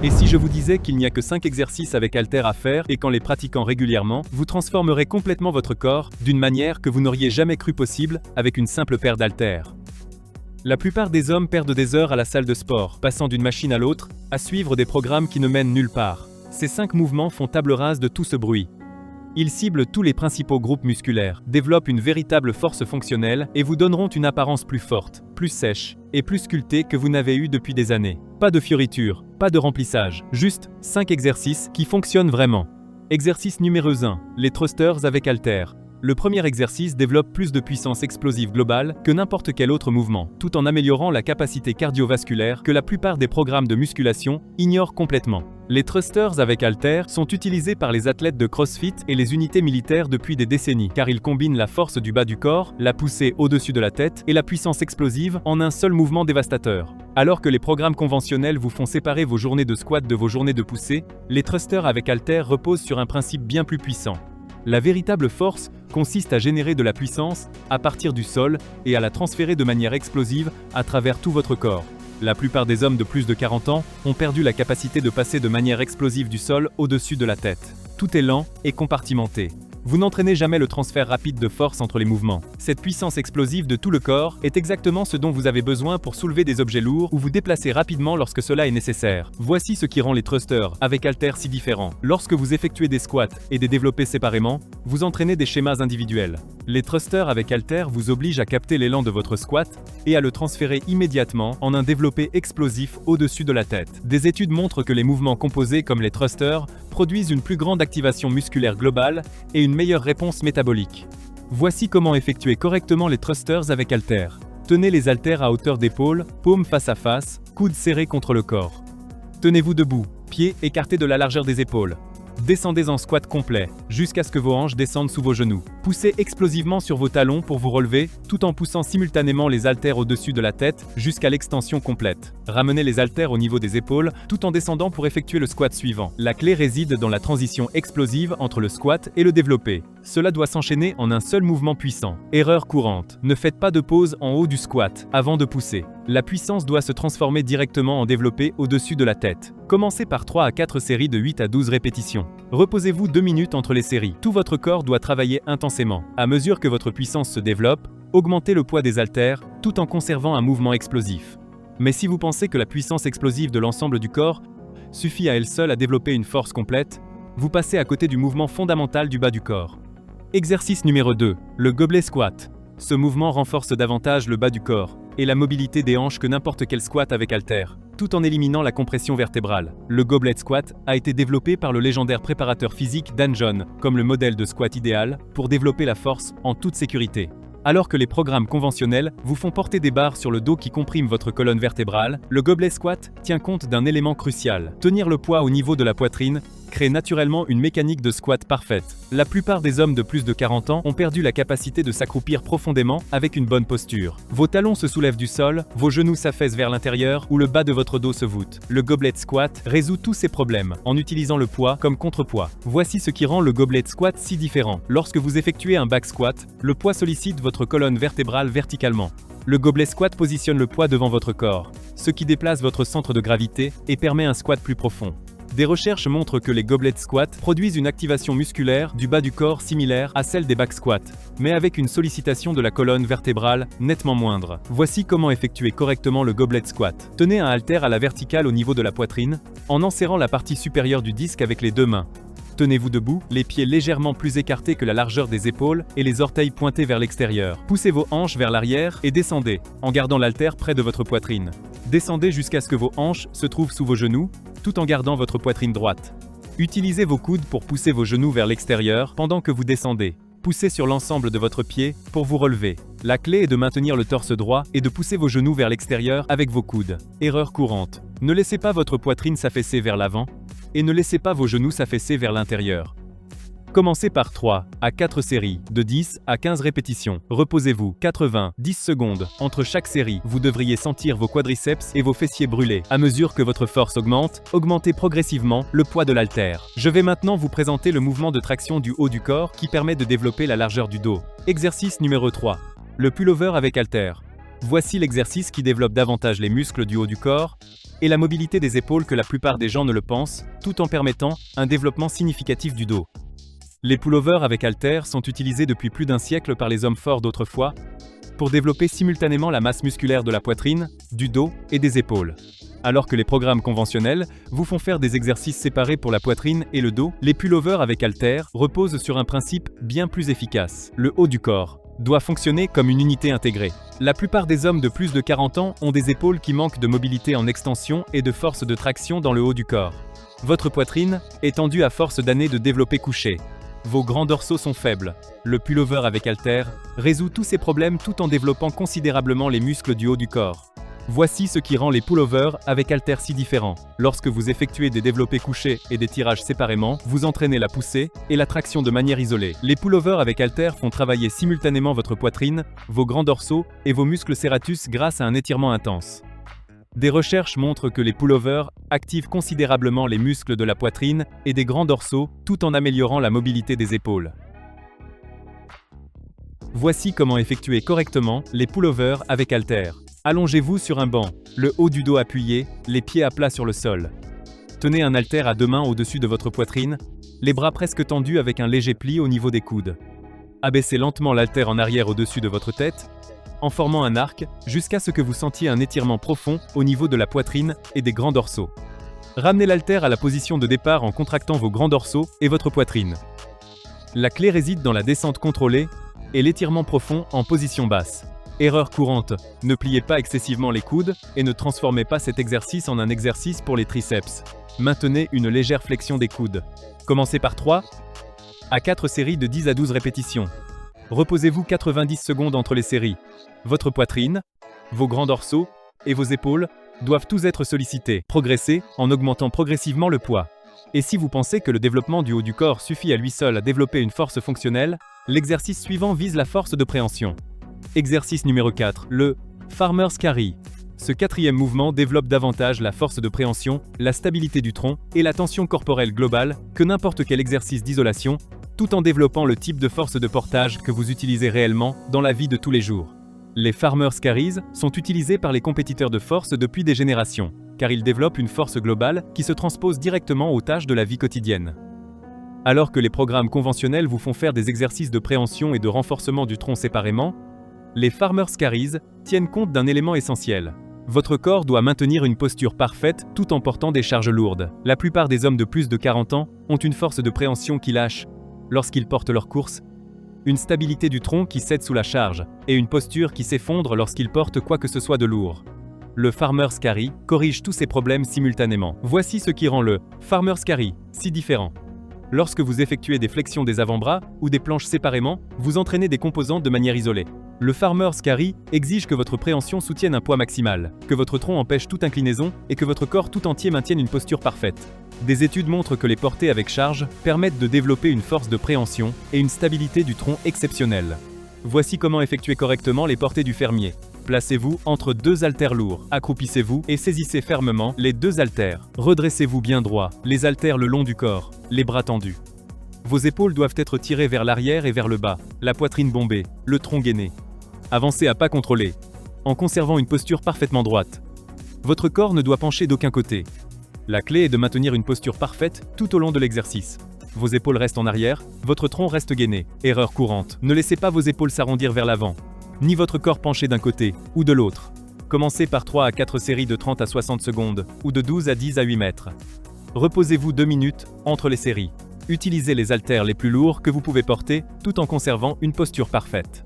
Et si je vous disais qu'il n'y a que 5 exercices avec haltères à faire et qu'en les pratiquant régulièrement, vous transformerez complètement votre corps d'une manière que vous n'auriez jamais cru possible avec une simple paire d'haltères. La plupart des hommes perdent des heures à la salle de sport, passant d'une machine à l'autre, à suivre des programmes qui ne mènent nulle part. Ces 5 mouvements font table rase de tout ce bruit. Ils ciblent tous les principaux groupes musculaires, développent une véritable force fonctionnelle et vous donneront une apparence plus forte, plus sèche et plus sculptée que vous n'avez eu depuis des années. Pas de fioritures, pas de remplissage, juste 5 exercices qui fonctionnent vraiment. Exercice numéro 1, les thrusters avec haltères. Le premier exercice développe plus de puissance explosive globale que n'importe quel autre mouvement, tout en améliorant la capacité cardiovasculaire que la plupart des programmes de musculation ignorent complètement. Les thrusters avec haltères sont utilisés par les athlètes de CrossFit et les unités militaires depuis des décennies, car ils combinent la force du bas du corps, la poussée au-dessus de la tête et la puissance explosive en un seul mouvement dévastateur. Alors que les programmes conventionnels vous font séparer vos journées de squat de vos journées de poussée, les thrusters avec haltères reposent sur un principe bien plus puissant. La véritable force consiste à générer de la puissance à partir du sol et à la transférer de manière explosive à travers tout votre corps. La plupart des hommes de plus de 40 ans ont perdu la capacité de passer de manière explosive du sol au-dessus de la tête. Tout est lent et compartimenté. Vous n'entraînez jamais le transfert rapide de force entre les mouvements. Cette puissance explosive de tout le corps est exactement ce dont vous avez besoin pour soulever des objets lourds ou vous déplacer rapidement lorsque cela est nécessaire. Voici ce qui rend les thrusters avec haltères si différents. Lorsque vous effectuez des squats et des développés séparément, vous entraînez des schémas individuels. Les thrusters avec haltères vous obligent à capter l'élan de votre squat et à le transférer immédiatement en un développé explosif au-dessus de la tête. Des études montrent que les mouvements composés comme les thrusters produisent une plus grande activation musculaire globale et une meilleure réponse métabolique. Voici comment effectuer correctement les thrusters avec haltères. Tenez les haltères à hauteur d'épaule, paumes face à face, coudes serrés contre le corps. Tenez-vous debout, pieds écartés de la largeur des épaules. Descendez en squat complet, jusqu'à ce que vos hanches descendent sous vos genoux. Poussez explosivement sur vos talons pour vous relever, tout en poussant simultanément les haltères au-dessus de la tête jusqu'à l'extension complète. Ramenez les haltères au niveau des épaules, tout en descendant pour effectuer le squat suivant. La clé réside dans la transition explosive entre le squat et le développé. Cela doit s'enchaîner en un seul mouvement puissant. Erreur courante. Ne faites pas de pause en haut du squat, avant de pousser. La puissance doit se transformer directement en développé au-dessus de la tête. Commencez par 3 à 4 séries de 8 à 12 répétitions. Reposez-vous 2 minutes entre les séries. Tout votre corps doit travailler intensément. À mesure que votre puissance se développe, augmentez le poids des haltères tout en conservant un mouvement explosif. Mais si vous pensez que la puissance explosive de l'ensemble du corps suffit à elle seule à développer une force complète, vous passez à côté du mouvement fondamental du bas du corps. Exercice numéro 2, le gobelet squat. Ce mouvement renforce davantage le bas du corps et la mobilité des hanches que n'importe quel squat avec haltères, tout en éliminant la compression vertébrale. Le goblet squat a été développé par le légendaire préparateur physique Dan John comme le modèle de squat idéal pour développer la force en toute sécurité. Alors que les programmes conventionnels vous font porter des barres sur le dos qui compriment votre colonne vertébrale, le gobelet squat tient compte d'un élément crucial. Tenir le poids au niveau de la poitrine crée naturellement une mécanique de squat parfaite. La plupart des hommes de plus de 40 ans ont perdu la capacité de s'accroupir profondément avec une bonne posture. Vos talons se soulèvent du sol, vos genoux s'affaissent vers l'intérieur ou le bas de votre dos se voûte. Le gobelet squat résout tous ces problèmes en utilisant le poids comme contrepoids. Voici ce qui rend le gobelet squat si différent. Lorsque vous effectuez un back squat, le poids sollicite votre colonne vertébrale verticalement. Le gobelet squat positionne le poids devant votre corps, ce qui déplace votre centre de gravité et permet un squat plus profond. Des recherches montrent que les goblet squats produisent une activation musculaire du bas du corps similaire à celle des back squats, mais avec une sollicitation de la colonne vertébrale nettement moindre. Voici comment effectuer correctement le goblet squat. Tenez un haltère à la verticale au niveau de la poitrine, en enserrant la partie supérieure du disque avec les 2 mains. Tenez-vous debout, les pieds légèrement plus écartés que la largeur des épaules et les orteils pointés vers l'extérieur. Poussez vos hanches vers l'arrière et descendez, en gardant l'haltère près de votre poitrine. Descendez jusqu'à ce que vos hanches se trouvent sous vos genoux, tout en gardant votre poitrine droite. Utilisez vos coudes pour pousser vos genoux vers l'extérieur pendant que vous descendez. Poussez sur l'ensemble de votre pied pour vous relever. La clé est de maintenir le torse droit et de pousser vos genoux vers l'extérieur avec vos coudes. Erreur courante. Ne laissez pas votre poitrine s'affaisser vers l'avant et ne laissez pas vos genoux s'affaisser vers l'intérieur. Commencez par 3 à 4 séries, de 10 à 15 répétitions. Reposez-vous 80-10 secondes. Entre chaque série, vous devriez sentir vos quadriceps et vos fessiers brûler. À mesure que votre force augmente, augmentez progressivement le poids de l'haltère. Je vais maintenant vous présenter le mouvement de traction du haut du corps qui permet de développer la largeur du dos. Exercice numéro 3. Le pullover avec haltère. Voici l'exercice qui développe davantage les muscles du haut du corps et la mobilité des épaules que la plupart des gens ne le pensent, tout en permettant un développement significatif du dos. Les pullovers avec haltères sont utilisés depuis plus d'un siècle par les hommes forts d'autrefois pour développer simultanément la masse musculaire de la poitrine, du dos et des épaules. Alors que les programmes conventionnels vous font faire des exercices séparés pour la poitrine et le dos, les pullovers avec haltères reposent sur un principe bien plus efficace. Le haut du corps doit fonctionner comme une unité intégrée. La plupart des hommes de plus de 40 ans ont des épaules qui manquent de mobilité en extension et de force de traction dans le haut du corps. Votre poitrine est tendue à force d'années de développé couché. Vos grands dorsaux sont faibles. Le pullover avec haltères résout tous ces problèmes tout en développant considérablement les muscles du haut du corps. Voici ce qui rend les pullovers avec haltères si différents. Lorsque vous effectuez des développés couchés et des tirages séparément, vous entraînez la poussée et la traction de manière isolée. Les pullovers avec haltères font travailler simultanément votre poitrine, vos grands dorsaux et vos muscles serratus grâce à un étirement intense. Des recherches montrent que les pullovers activent considérablement les muscles de la poitrine et des grands dorsaux tout en améliorant la mobilité des épaules. Voici comment effectuer correctement les pullovers avec haltères. Allongez-vous sur un banc, le haut du dos appuyé, les pieds à plat sur le sol. Tenez un haltère à deux mains au-dessus de votre poitrine, les bras presque tendus avec un léger pli au niveau des coudes. Abaissez lentement l'haltère en arrière au-dessus de votre tête, en formant un arc, jusqu'à ce que vous sentiez un étirement profond au niveau de la poitrine et des grands dorsaux. Ramenez l'haltère à la position de départ en contractant vos grands dorsaux et votre poitrine. La clé réside dans la descente contrôlée et l'étirement profond en position basse. Erreur courante, ne pliez pas excessivement les coudes et ne transformez pas cet exercice en un exercice pour les triceps. Maintenez une légère flexion des coudes. Commencez par 3 à 4 séries de 10 à 12 répétitions. Reposez-vous 90 secondes entre les séries. Votre poitrine, vos grands dorsaux et vos épaules doivent tous être sollicités. Progressez en augmentant progressivement le poids. Et si vous pensez que le développement du haut du corps suffit à lui seul à développer une force fonctionnelle, l'exercice suivant vise la force de préhension. Exercice numéro 4, le Farmer's Carry. Ce quatrième mouvement développe davantage la force de préhension, la stabilité du tronc et la tension corporelle globale que n'importe quel exercice d'isolation, tout en développant le type de force de portage que vous utilisez réellement dans la vie de tous les jours. Les Farmer's Carries sont utilisés par les compétiteurs de force depuis des générations, car ils développent une force globale qui se transpose directement aux tâches de la vie quotidienne. Alors que les programmes conventionnels vous font faire des exercices de préhension et de renforcement du tronc séparément, les Farmer's Carries tiennent compte d'un élément essentiel. Votre corps doit maintenir une posture parfaite tout en portant des charges lourdes. La plupart des hommes de plus de 40 ans ont une force de préhension qui lâche lorsqu'ils portent leur course, une stabilité du tronc qui cède sous la charge, et une posture qui s'effondre lorsqu'ils portent quoi que ce soit de lourd. Le Farmer's Carry corrige tous ces problèmes simultanément. Voici ce qui rend le Farmer's Carry si différent. Lorsque vous effectuez des flexions des avant-bras ou des planches séparément, vous entraînez des composantes de manière isolée. Le Farmer's Carry exige que votre préhension soutienne un poids maximal, que votre tronc empêche toute inclinaison et que votre corps tout entier maintienne une posture parfaite. Des études montrent que les portées avec charge permettent de développer une force de préhension et une stabilité du tronc exceptionnelle. Voici comment effectuer correctement les portées du fermier. Placez-vous entre deux haltères lourds, accroupissez-vous et saisissez fermement les deux haltères. Redressez-vous bien droit, les haltères le long du corps, les bras tendus. Vos épaules doivent être tirées vers l'arrière et vers le bas, la poitrine bombée, le tronc gainé. Avancez à pas contrôlés, en conservant une posture parfaitement droite. Votre corps ne doit pencher d'aucun côté. La clé est de maintenir une posture parfaite tout au long de l'exercice. Vos épaules restent en arrière, votre tronc reste gainé. Erreur courante, ne laissez pas vos épaules s'arrondir vers l'avant, ni votre corps pencher d'un côté ou de l'autre. Commencez par 3 à 4 séries de 30 à 60 secondes, ou de 12 à 10 à 8 mètres. Reposez-vous 2 minutes entre les séries. Utilisez les haltères les plus lourds que vous pouvez porter, tout en conservant une posture parfaite.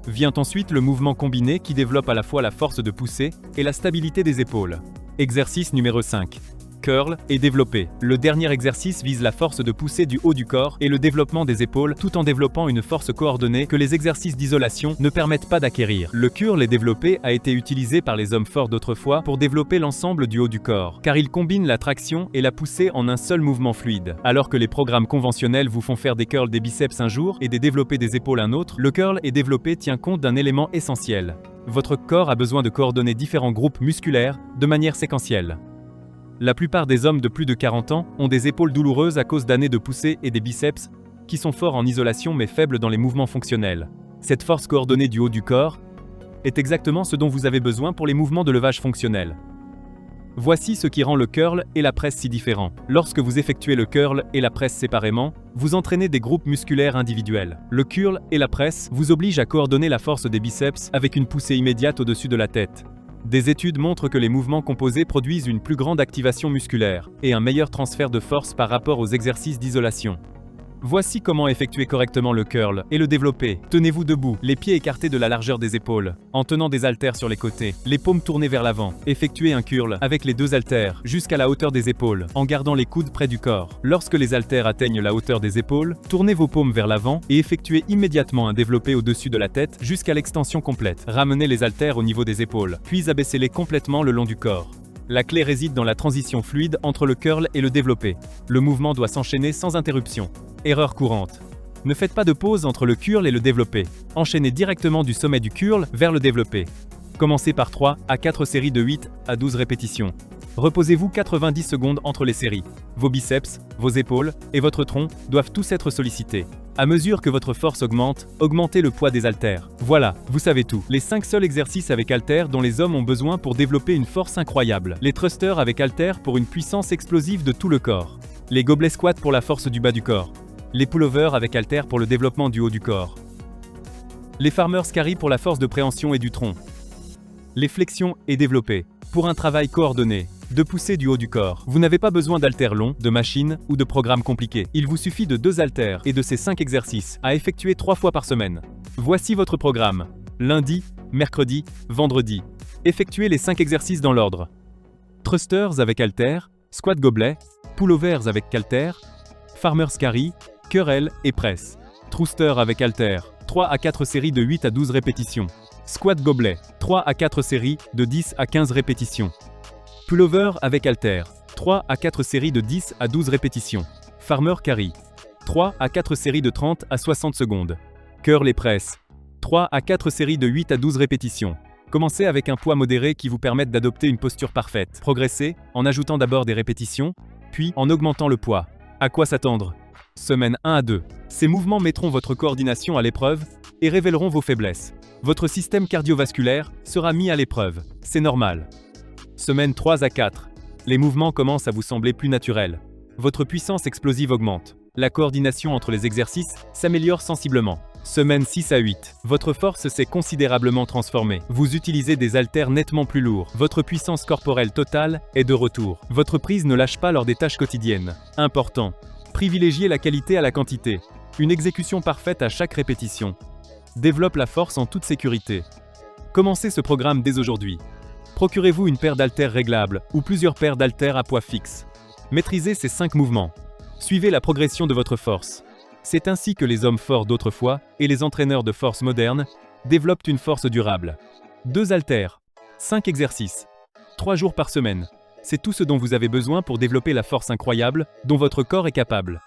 Vient ensuite le mouvement combiné qui développe à la fois la force de pousser et la stabilité des épaules. Exercice numéro 5. Curl et développé. Le dernier exercice vise la force de pousser du haut du corps et le développement des épaules tout en développant une force coordonnée que les exercices d'isolation ne permettent pas d'acquérir. Le curl et développé a été utilisé par les hommes forts d'autrefois pour développer l'ensemble du haut du corps, car il combine la traction et la poussée en un seul mouvement fluide. Alors que les programmes conventionnels vous font faire des curls des biceps un jour et des développés des épaules un autre, le curl et développé tient compte d'un élément essentiel. Votre corps a besoin de coordonner différents groupes musculaires de manière séquentielle. La plupart des hommes de plus de 40 ans ont des épaules douloureuses à cause d'années de poussée et des biceps qui sont forts en isolation mais faibles dans les mouvements fonctionnels. Cette force coordonnée du haut du corps est exactement ce dont vous avez besoin pour les mouvements de levage fonctionnels. Voici ce qui rend le curl et la presse si différents. Lorsque vous effectuez le curl et la presse séparément, vous entraînez des groupes musculaires individuels. Le curl et la presse vous obligent à coordonner la force des biceps avec une poussée immédiate au-dessus de la tête. Des études montrent que les mouvements composés produisent une plus grande activation musculaire et un meilleur transfert de force par rapport aux exercices d'isolation. Voici comment effectuer correctement le curl et le développer. Tenez-vous debout, les pieds écartés de la largeur des épaules, en tenant des haltères sur les côtés, les paumes tournées vers l'avant. Effectuez un curl avec les 2 haltères jusqu'à la hauteur des épaules, en gardant les coudes près du corps. Lorsque les haltères atteignent la hauteur des épaules, tournez vos paumes vers l'avant et effectuez immédiatement un développé au-dessus de la tête jusqu'à l'extension complète. Ramenez les haltères au niveau des épaules, puis abaissez-les complètement le long du corps. La clé réside dans la transition fluide entre le curl et le développé. Le mouvement doit s'enchaîner sans interruption. Erreur courante. Ne faites pas de pause entre le curl et le développé. Enchaînez directement du sommet du curl vers le développé. Commencez par 3 à 4 séries de 8 à 12 répétitions. Reposez-vous 90 secondes entre les séries. Vos biceps, vos épaules et votre tronc doivent tous être sollicités. À mesure que votre force augmente, augmentez le poids des haltères. Voilà, vous savez tout. Les 5 seuls exercices avec haltères dont les hommes ont besoin pour développer une force incroyable. Les thrusters avec haltères pour une puissance explosive de tout le corps. Les gobelets squats pour la force du bas du corps. Les pullovers avec haltères pour le développement du haut du corps. Les farmers carry pour la force de préhension et du tronc. Les flexions et développés pour un travail coordonné de poussée du haut du corps. Vous n'avez pas besoin d'haltères longs, de machines ou de programmes compliqués. Il vous suffit de 2 haltères et de ces 5 exercices à effectuer 3 fois par semaine. Voici votre programme. Lundi, mercredi, vendredi. Effectuez les 5 exercices dans l'ordre. Thrusters avec haltères, squat gobelet, pullovers avec haltères, farmers carry, curl et presse. Thruster avec haltères, 3 à 4 séries de 8 à 12 répétitions. Squat gobelet, 3 à 4 séries de 10 à 15 répétitions. Pullover avec haltères, 3 à 4 séries de 10 à 12 répétitions. Farmer carry, 3 à 4 séries de 30 à 60 secondes. Curl et presse, 3 à 4 séries de 8 à 12 répétitions. Commencez avec un poids modéré qui vous permette d'adopter une posture parfaite. Progressez en ajoutant d'abord des répétitions, puis en augmentant le poids. À quoi s'attendre? Semaine 1 à 2. Ces mouvements mettront votre coordination à l'épreuve et révéleront vos faiblesses. Votre système cardiovasculaire sera mis à l'épreuve. C'est normal. Semaine 3 à 4. Les mouvements commencent à vous sembler plus naturels. Votre puissance explosive augmente. La coordination entre les exercices s'améliore sensiblement. Semaine 6 à 8. Votre force s'est considérablement transformée. Vous utilisez des haltères nettement plus lourds. Votre puissance corporelle totale est de retour. Votre prise ne lâche pas lors des tâches quotidiennes. Important. Privilégiez la qualité à la quantité. Une exécution parfaite à chaque répétition. Développe la force en toute sécurité. Commencez ce programme dès aujourd'hui. Procurez-vous une paire d'haltères réglables ou plusieurs paires d'haltères à poids fixe. Maîtrisez ces 5 mouvements. Suivez la progression de votre force. C'est ainsi que les hommes forts d'autrefois et les entraîneurs de force modernes développent une force durable. 2 haltères, 5 exercices, 3 jours par semaine. C'est tout ce dont vous avez besoin pour développer la force incroyable dont votre corps est capable.